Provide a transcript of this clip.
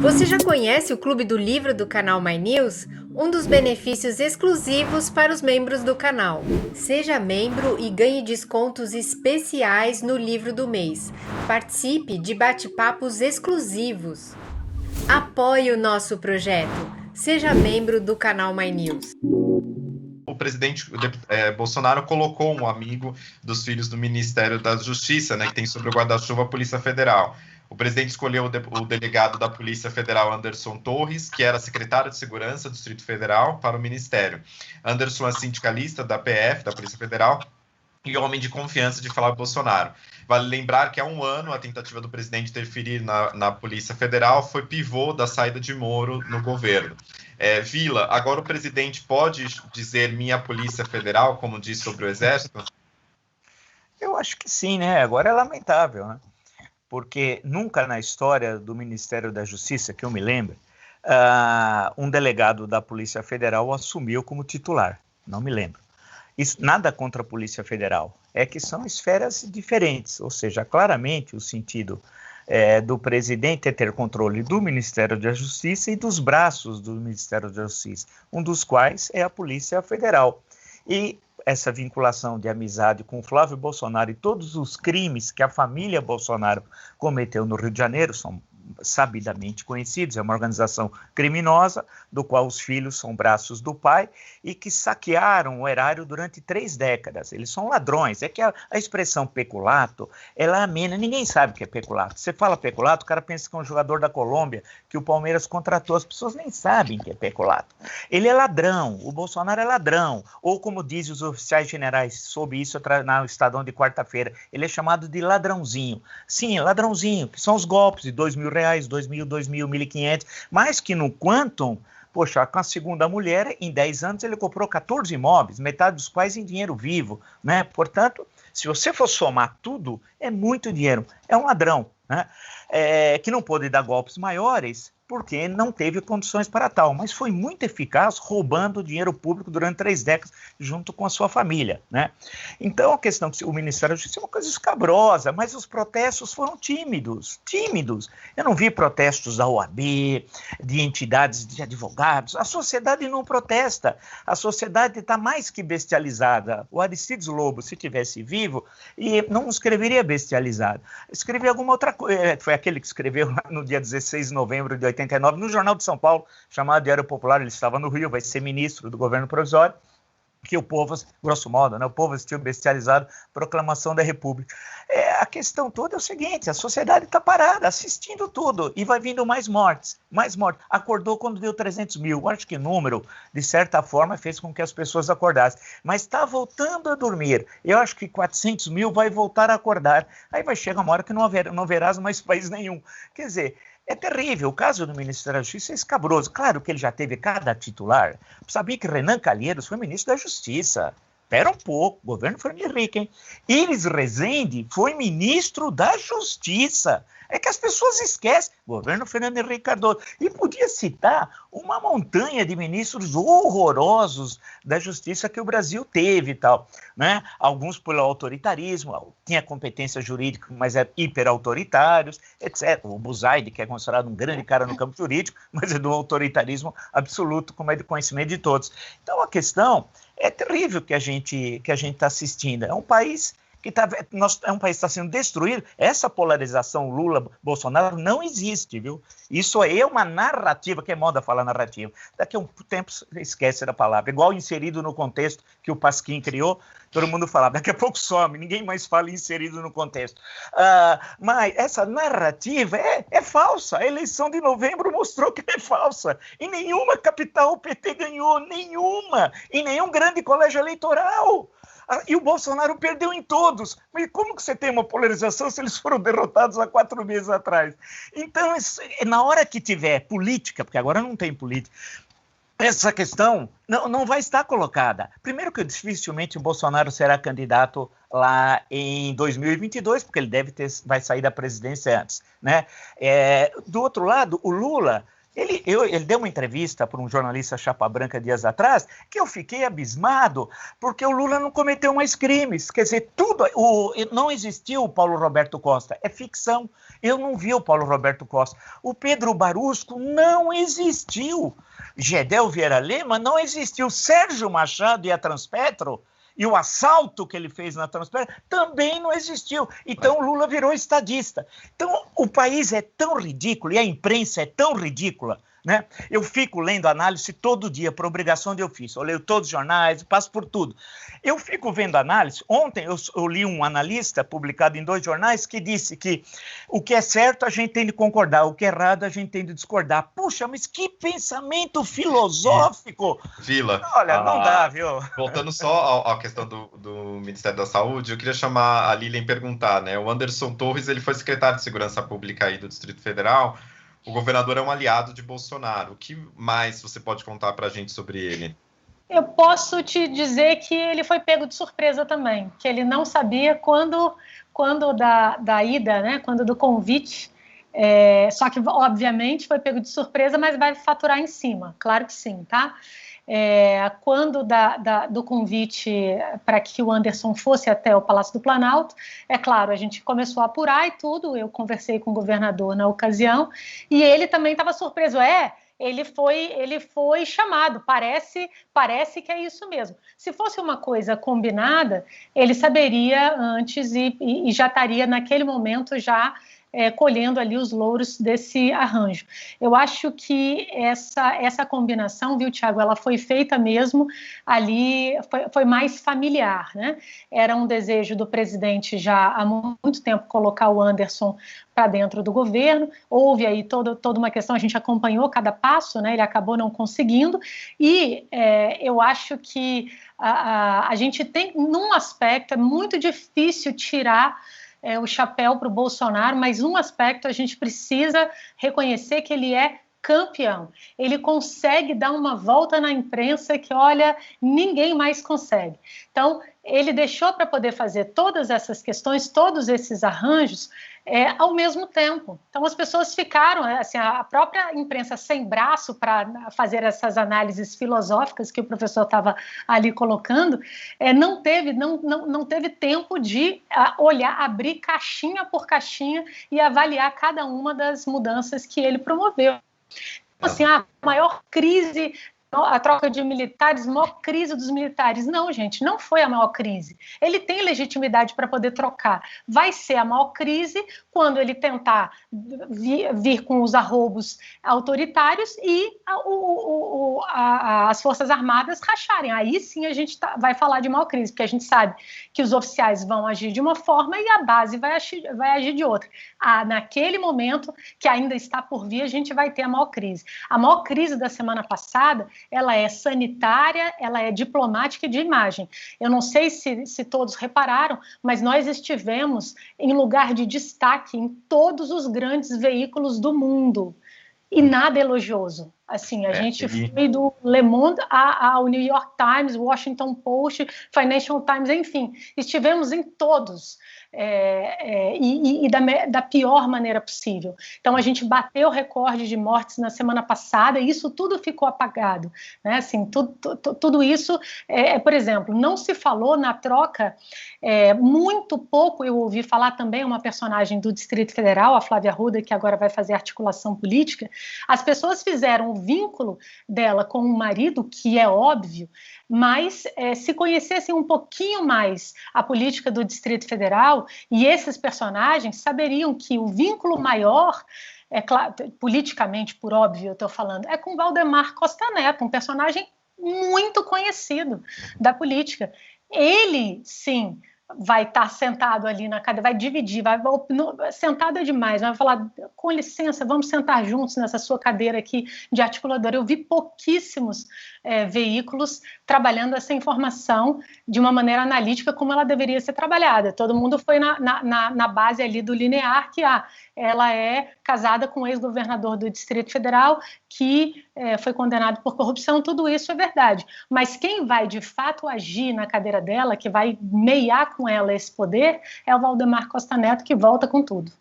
Você já conhece o Clube do Livro do canal My News? Um dos benefícios exclusivos para os membros do canal. Seja membro e ganhe descontos especiais no livro do mês. Participe de bate-papos exclusivos. Apoie o nosso projeto. Seja membro do canal My News. O presidente Bolsonaro colocou um amigo dos filhos do Ministério da Justiça, né, que tem sobre o guarda-chuva a Polícia Federal. O presidente escolheu o delegado da Polícia Federal, Anderson Torres, que era secretário de Segurança do Distrito Federal, para o Ministério. Anderson é sindicalista da PF, da Polícia Federal, e homem de confiança de Flávio Bolsonaro. Vale lembrar que há um ano a tentativa do presidente interferir na Polícia Federal foi pivô da saída de Moro no governo. Vila, agora o presidente pode dizer minha Polícia Federal, como diz sobre o Exército? Eu acho que sim, né? Agora é lamentável, né? Porque nunca na história do Ministério da Justiça, que eu me lembro, um delegado da Polícia Federal assumiu como titular. Não me lembro. Isso, nada contra a Polícia Federal, é que são esferas diferentes, ou seja, claramente o sentido do presidente é ter controle do Ministério da Justiça e dos braços do Ministério da Justiça, um dos quais é a Polícia Federal. E essa vinculação de amizade com Flávio Bolsonaro e todos os crimes que a família Bolsonaro cometeu no Rio de Janeiro são sabidamente conhecidos, é uma organização criminosa, do qual os filhos são braços do pai, e que saquearam o erário durante 3 décadas. Eles são ladrões. É que a expressão peculato, ela é amena, ninguém sabe o que é peculato. Você fala peculato, o cara pensa que é um jogador da Colômbia, que o Palmeiras contratou, as pessoas nem sabem o que é peculato. Ele é ladrão, o Bolsonaro é ladrão, ou como dizem os oficiais generais, soube isso no Estadão de quarta-feira, ele é chamado de ladrãozinho. Sim, ladrãozinho, que são os golpes de R$2.000, 2.000, 2.000, 1.500, mais que no Quantum, poxa, com a segunda mulher, em 10 anos ele comprou 14 imóveis, metade dos quais em dinheiro vivo, né? Portanto, se você for somar tudo, é muito dinheiro, é um ladrão, né? Que não pôde dar golpes maiores, porque não teve condições para tal, mas foi muito eficaz roubando dinheiro público durante 3 décadas, junto com a sua família, né? Então, a questão que o Ministério da Justiça é uma coisa escabrosa, mas os protestos foram tímidos. Eu não vi protestos da OAB, de entidades de advogados, a sociedade não protesta, a sociedade está mais que bestializada. O Aristides Lobo, se tivesse vivo, não escreveria bestializado, escrevia alguma outra coisa, foi aquele que escreveu no dia 16 de novembro de 89, no Jornal de São Paulo, chamado Diário Popular, ele estava no Rio, vai ser ministro do governo provisório, que o povo, grosso modo, né, o povo assistiu bestializado, proclamação da República. A questão toda é o seguinte, a sociedade está parada, assistindo tudo, e vai vindo mais mortes. Acordou quando deu 300 mil, acho que o número, de certa forma, fez com que as pessoas acordassem, mas está voltando a dormir. Eu acho que 400 mil vai voltar a acordar, aí vai chegar uma hora que não haverá mais país nenhum. Quer dizer, é terrível, o caso do Ministério da Justiça é escabroso. Claro que ele já teve cada titular. Sabia que Renan Calheiros foi ministro da Justiça. Espera um pouco, governo Fernando Henrique, hein? Iris Rezende foi ministro da Justiça. É que as pessoas esquecem, governo Fernando Henrique Cardoso. E podia citar uma montanha de ministros horrorosos da Justiça que o Brasil teve e tal, né? Alguns pelo autoritarismo, tinha competência jurídica, mas eram hiperautoritários, etc. O Buzaide, que é considerado um grande cara no campo jurídico, mas é do autoritarismo absoluto, como é de conhecimento de todos. Então a questão é terrível que a gente está assistindo. É um país que está sendo destruído. Essa polarização Lula-Bolsonaro não existe, viu? Isso aí é uma narrativa, que é moda falar narrativa. Daqui a um tempo esquece da palavra. Igual inserido no contexto que o Pasquim criou, todo mundo falava, daqui a pouco some, ninguém mais fala inserido no contexto. Mas essa narrativa é falsa. A eleição de novembro mostrou que é falsa. Em nenhuma capital o PT ganhou, nenhuma. Em nenhum grande colégio eleitoral. E o Bolsonaro perdeu em todos. Mas como que você tem uma polarização se eles foram derrotados há 4 meses atrás? Então, na hora que tiver política, porque agora não tem política, essa questão não vai estar colocada. Primeiro que dificilmente o Bolsonaro será candidato lá em 2022, porque ele vai sair da presidência antes, né? Do outro lado, o Lula Ele deu uma entrevista para um jornalista chapa branca dias atrás, que eu fiquei abismado, porque o Lula não cometeu mais crimes. Quer dizer, não existiu o Paulo Roberto Costa, é ficção. Eu não vi o Paulo Roberto Costa. O Pedro Barusco não existiu. Gedel Vieira Lima não existiu. Sérgio Machado e a Transpetro, e o assalto que ele fez na Transpetro também não existiu. Então o Lula virou estadista. Então o país é tão ridículo e a imprensa é tão ridícula, né? Eu fico lendo análise todo dia, por obrigação de ofício. Eu leio todos os jornais, passo por tudo. Eu fico vendo análise. Ontem eu li um analista publicado em 2 jornais que disse que o que é certo a gente tem de concordar, o que é errado a gente tem de discordar. Puxa, mas que pensamento filosófico! Vila. Olha, não dá, viu? Voltando só à questão do Ministério da Saúde, eu queria chamar a Lilian e perguntar, né? O Anderson Torres, ele foi secretário de Segurança Pública aí do Distrito Federal. O governador é um aliado de Bolsonaro. O que mais você pode contar para a gente sobre ele? Eu posso te dizer que ele foi pego de surpresa também, que ele não sabia quando da ida, né, quando do convite, só que, obviamente, foi pego de surpresa, mas vai faturar em cima, claro que sim, tá? Quando do convite para que o Anderson fosse até o Palácio do Planalto, é claro, a gente começou a apurar e tudo, eu conversei com o governador na ocasião, e ele também estava surpreso, ele foi chamado, parece que é isso mesmo. Se fosse uma coisa combinada, ele saberia antes e já estaria naquele momento já colhendo ali os louros desse arranjo. Eu acho que essa combinação, viu, Tiago, ela foi feita mesmo ali, foi mais familiar, né? Era um desejo do presidente já há muito tempo colocar o Anderson para dentro do governo, houve aí toda uma questão, a gente acompanhou cada passo, né? Ele acabou não conseguindo, e eu acho que a gente tem, num aspecto, é muito difícil tirar o chapéu para o Bolsonaro, mas um aspecto a gente precisa reconhecer que ele é campeão. Ele consegue dar uma volta na imprensa que, olha, ninguém mais consegue. Então, ele deixou para poder fazer todas essas questões, todos esses arranjos, ao mesmo tempo. Então, as pessoas ficaram, assim, a própria imprensa sem braço para fazer essas análises filosóficas que o professor estava ali colocando, não teve tempo de olhar, abrir caixinha por caixinha e avaliar cada uma das mudanças que ele promoveu. Assim, a maior crise, a troca de militares, a maior crise dos militares. Não, gente, não foi a maior crise. Ele tem legitimidade para poder trocar. Vai ser a maior crise quando ele tentar vir com os arroubos autoritários e as Forças Armadas racharem. Aí sim a gente vai falar de maior crise, porque a gente sabe que os oficiais vão agir de uma forma e a base vai agir de outra. Naquele momento, que ainda está por vir, a gente vai ter a maior crise. A maior crise da semana passada, ela é sanitária, ela é diplomática e de imagem. Eu não sei se todos repararam, mas nós estivemos em lugar de destaque em todos os grandes veículos do mundo. E nada elogioso. Assim, a gente foi do Le Monde ao New York Times, Washington Post, Financial Times, enfim, estivemos em todos. E da pior maneira possível. Então, a gente bateu o recorde de mortes na semana passada e isso tudo ficou apagado, né? Assim, tudo isso, por exemplo, não se falou na troca, muito pouco eu ouvi falar também uma personagem do Distrito Federal, a Flávia Arruda, que agora vai fazer articulação política. As pessoas fizeram o vínculo dela com o marido, que é óbvio, mas se conhecessem um pouquinho mais a política do Distrito Federal e esses personagens saberiam que o vínculo maior, claro, politicamente, por óbvio, eu estou falando, é com Valdemar Costa Neto, um personagem muito conhecido da política. Ele, sim, vai estar sentado ali na cadeira, vai dividir, sentado é demais, vai falar, com licença, vamos sentar juntos nessa sua cadeira aqui de articulador. Eu vi pouquíssimos veículos trabalhando essa informação de uma maneira analítica como ela deveria ser trabalhada. Todo mundo foi na base ali do linear, que ela é casada com o ex-governador do Distrito Federal, que foi condenado por corrupção, tudo isso é verdade. Mas quem vai, de fato, agir na cadeira dela, que vai meiar com ela esse poder, é o Valdemar Costa Neto, que volta com tudo.